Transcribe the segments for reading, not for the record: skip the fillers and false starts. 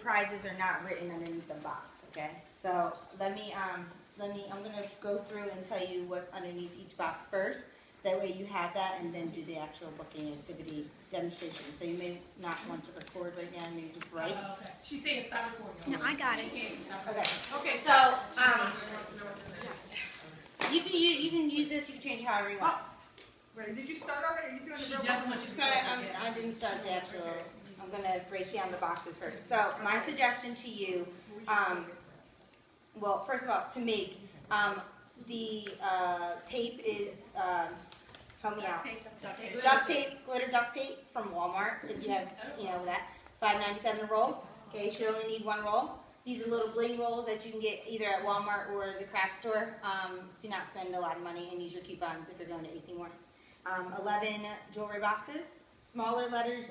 prizes are not written underneath the box, okay? So I'm gonna go through and tell you what's underneath each box first. That way you have that and then do the actual booking activity demonstration. So you may not want to record right now, maybe just write. Okay. She's saying stop recording. No, I got it. Okay. Okay, So, you can use this, you can change however you want. Wait, did you start already? Are you doing she the real just one? wants you I didn't start the actual, I'm gonna break down the boxes first. So my suggestion to you, well, first of all, to make, the tape is, help me out. Duct tape, glitter duct tape from Walmart, if you have, that, $5.97 a roll. Okay, you should only need one roll. These are little bling rolls that you can get either at Walmart or the craft store. Do not spend a lot of money and use your coupons if you're going to AC Moore. 11 jewelry boxes, smaller letters.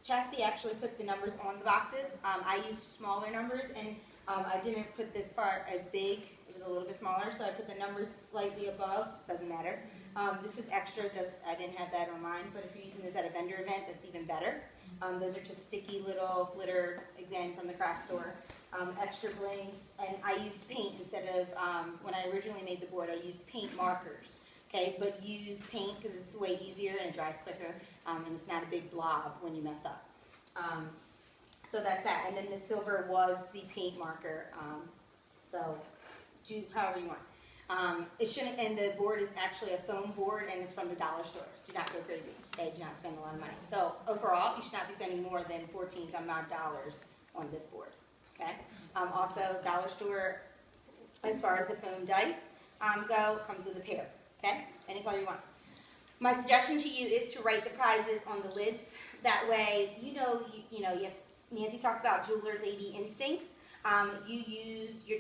Chastity actually put the numbers on the boxes. I used smaller numbers, and I didn't put this part as big. It was a little bit smaller, so I put the numbers slightly above. Doesn't matter. This is extra. I didn't have that on mine, but if you're using this at a vendor event, that's even better. Those are just sticky little glitter, again, from the craft store. Extra blings, and I used paint instead of, when I originally made the board, I used paint markers. Okay, but use paint because it's way easier and it dries quicker, and it's not a big blob when you mess up. So that's that. And then the silver was the paint marker. So do however you want. It shouldn't. And the board is actually a foam board, and it's from the dollar store. Do not go crazy. Okay, do not spend a lot of money. So overall, you should not be spending more than $14 on this board. Okay. Also, dollar store, as far as the foam dice go, comes with a pair. Okay, any color you want. My suggestion to you is to write the prizes on the lids. That way, you have, Nancy talks about jeweler lady instincts. You use your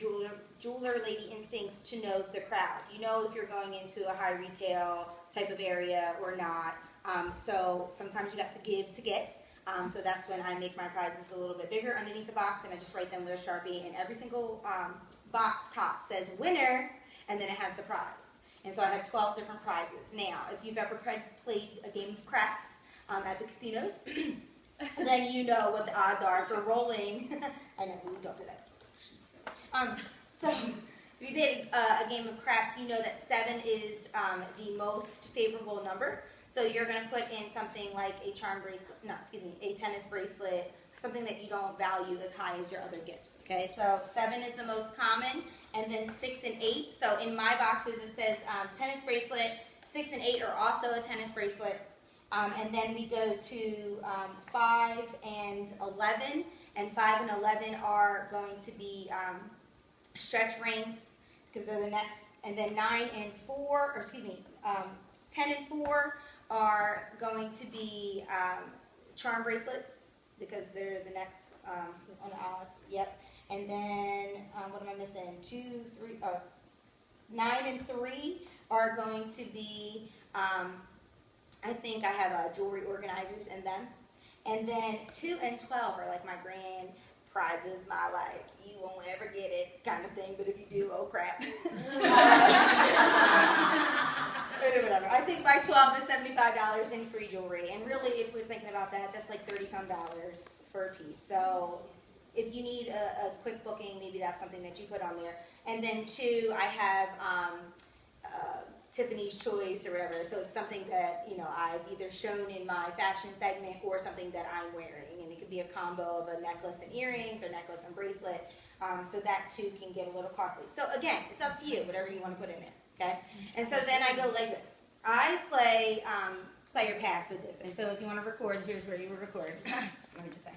jeweler lady instincts to know the crowd. You know if you're going into a high retail type of area or not. So sometimes you got to give to get. So that's when I make my prizes a little bit bigger underneath the box, and I just write them with a Sharpie. And every single box top says winner, and then it has the prize. And so I have 12 different prizes. Now, if you've ever played a game of craps at the casinos, then you know what the odds are for rolling. I know, we don't do that. So if you played a game of craps, you know that 7 is the most favorable number. So you're going to put in something like a a tennis bracelet, something that you don't value as high as your other gifts. Okay, so 7 is the most common, and then 6 and 8. So in my boxes it says tennis bracelet. 6 and 8 are also a tennis bracelet. And then we go to 5 and 11, and 5 and 11 are going to be stretch rings because they're the next. And then 10 and 4 are going to be charm bracelets because they're the next on the odds. Yep. And then what am I missing? 9 and 3 are going to be. I think I have jewelry organizers in them. And then 2 and 12 are like my grand prizes, my like, you won't ever get it kind of thing, but if you do, oh crap. Whatever. I think by 12 is $75 in free jewelry. And really, if we're thinking about that, that's like $30-some for a piece. So if you need a quick booking, maybe that's something that you put on there. And then 2, I have Tiffany's Choice or whatever. So it's something that, I've either shown in my fashion segment or something that I'm wearing. And it could be a combo of a necklace and earrings or necklace and bracelet. So that too can get a little costly. So again, it's up to you, whatever you want to put in there. Okay? And so then I go like this. I play player pass with this. And so if you want to record, here's where you will record. Let me just say.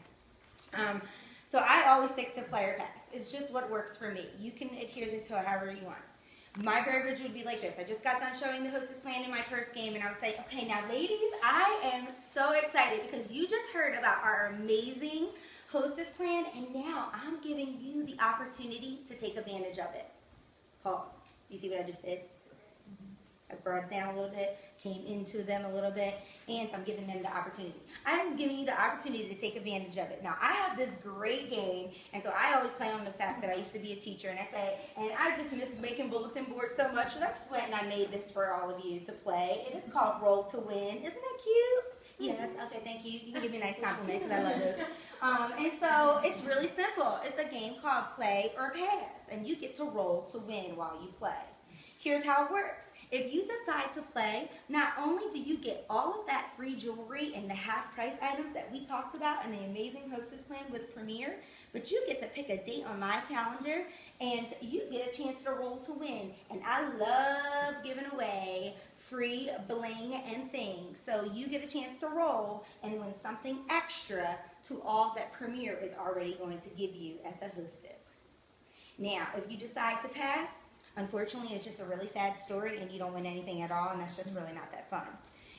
So I always stick to player pass. It's just what works for me. You can adhere this to however you want. My verbiage would be like this. I just got done showing the hostess plan in my first game, and I would say, okay, now ladies, I am so excited because you just heard about our amazing hostess plan, and now I'm giving you the opportunity to take advantage of it. Pause. Do you see what I just did? I brought it down a little bit, came into them a little bit, and I'm giving them the opportunity. I'm giving you the opportunity to take advantage of it. Now, I have this great game, and so I always play on the fact that I used to be a teacher, and I say, and I just missed making bulletin boards so much, and I just went and I made this for all of you to play. It is called Roll to Win. Isn't it cute? Yes, okay, thank you. You can give me a nice compliment because I love those. And so it's really simple. It's a game called Play or Pass, and you get to roll to win while you play. Here's how it works. If you decide to play, not only do you get all of that free jewelry and the half price items that we talked about in the Amazing Hostess Plan with Premier, but you get to pick a date on my calendar and you get a chance to roll to win. And I love giving away free bling and things. So you get a chance to roll and win something extra to all that Premier is already going to give you as a hostess. Now, if you decide to pass, unfortunately, it's just a really sad story and you don't win anything at all, and that's just really not that fun.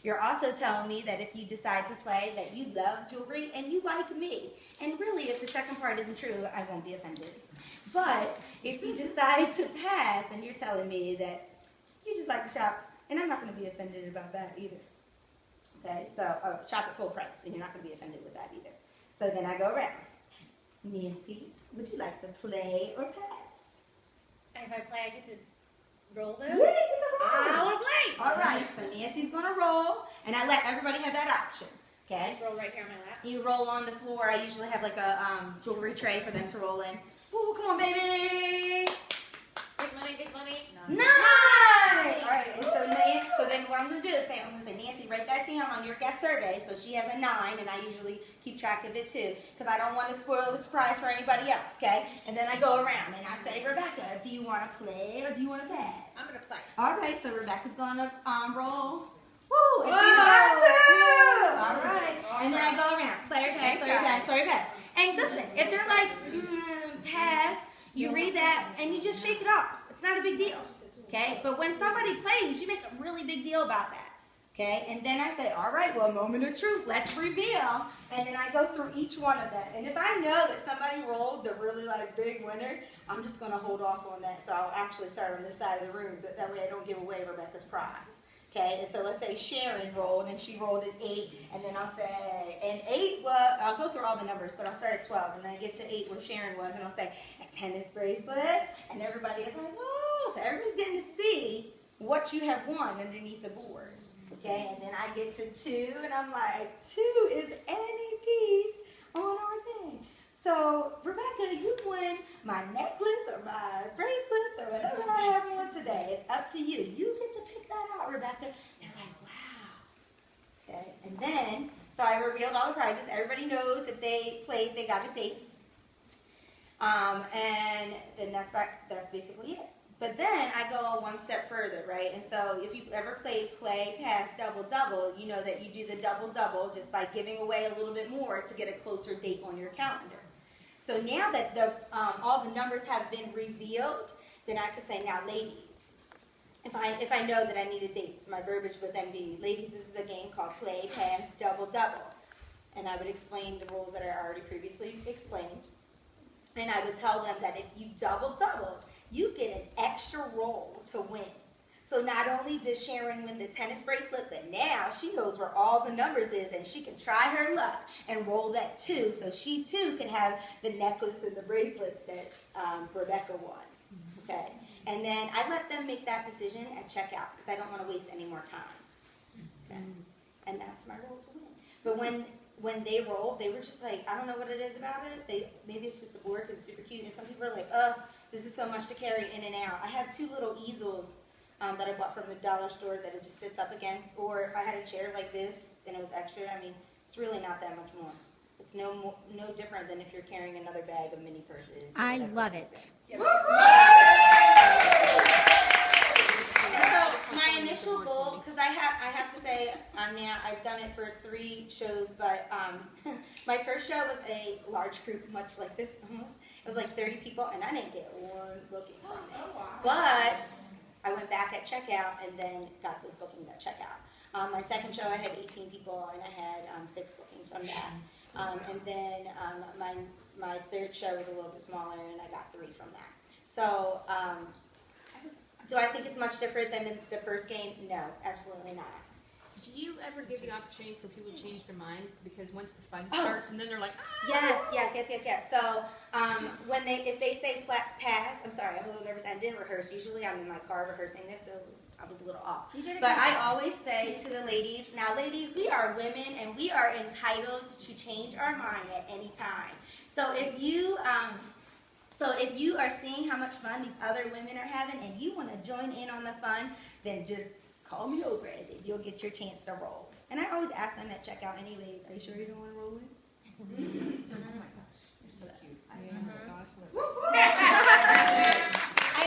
You're also telling me that if you decide to play, that you love jewelry and you like me. And really, if the second part isn't true, I won't be offended. But if you decide to pass and you're telling me that you just like to shop, and I'm not going to be offended about that either. Okay, so shop at full price, and you're not going to be offended with that either. So then I go around. Nancy, would you like to play or pass? If I play, I get to roll those? Yeah, you get to roll. I want to play. All right, so Nancy's going to roll, and I let everybody have that option. Okay? Just roll right here on my lap. You roll on the floor. I usually have like a jewelry tray for them to roll in. Woo, come on, baby. Big money, big money. Nine! All right, and so then what I'm going to do is I'm going to say, Nancy, write that down on your guest survey. So she has a 9, and I usually keep track of it too, because I don't want to spoil the surprise for anybody else, okay? And then I go around, and I say, Rebecca, do you want to play or do you want to pass? I'm going to play. All right, so Rebecca's going to roll. Woo, and she's got 2. All right, and then I go around, player pass, player pass, player pass. And listen, if they're like, pass, you read that, and you just shake it off. It's not a big deal, okay? But when somebody plays, you make a really big deal about that, okay? And then I say, all right, well, moment of truth, let's reveal. And then I go through each one of them. And if I know that somebody rolled the really like big winner, I'm just going to hold off on that. So I'll actually start on this side of the room, but that way I don't give away Rebecca's prize. Okay, and so let's say Sharon rolled, and she rolled an 8, and then I'll say, and 8, well, I'll go through all the numbers, but I'll start at 12, and then I get to 8 where Sharon was, and I'll say, a tennis bracelet, and everybody is like, whoa, so everybody's getting to see what you have won underneath the board, okay, and then I get to 2, and I'm like, 2 is any piece on our thing. So, Rebecca, you win my necklace or my bracelets or whatever I have on today. It's up to you. You get to pick that out, Rebecca. They're like, wow. Okay, and then, so I revealed all the prizes. Everybody knows if they played, they got a tape. And then that's basically it. But then I go one step further, right? And so if you've ever played play, pass, double, double, you know that you do the double, double just by giving away a little bit more to get a closer date on your calendar. So now that all the numbers have been revealed, then I can say, now ladies, if I know that I need a date, so my verbiage would then be, ladies, this is a game called play, pass, double, double. And I would explain the rules that I already previously explained. And I would tell them that if you doubled, you get an extra roll to win. So not only did Sharon win the tennis bracelet, but now she knows where all the numbers is, and she can try her luck and roll that 2, so she too can have the necklace and the bracelets that Rebecca won. Okay, and then I let them make that decision at checkout because I don't want to waste any more time. Okay, and that's my roll to win. But when they rolled, they were just like, I don't know what it is about it. Maybe it's just the board because it's super cute, and some people are like, oh, this is so much to carry in and out. I have 2 little easels that I bought from the dollar store that it just sits up against, or if I had a chair like this and it was extra, I mean, it's really not that much more. It's no different than if you're carrying another bag of mini purses. I love it. And so my initial goal, because I have to say, I've done it for 3 shows, but my first show was a large group, much like this almost. It was like 30 people, and I didn't get one booking from it. But I went back at checkout and then got those bookings at checkout. My second show, I had 18 people, and I had 6 bookings from that. And then my third show was a little bit smaller, and I got 3 from that. So do I think it's much different than the first game? No, absolutely not. Do you ever give the opportunity for people to change their mind? Because once the fun Oh. starts and then they're like, Yes. So, if they say pass, I'm sorry, I'm a little nervous. I didn't rehearse. Usually I'm in my car rehearsing this, so I was a little off. You did a But good I job. always say to the ladies, now ladies, we are women and we are entitled to change our mind at any time. So if you are seeing how much fun these other women are having and you want to join in on the fun, then just call me over and you'll get your chance to roll. And I always ask them at checkout anyways, are you sure you don't want to roll it?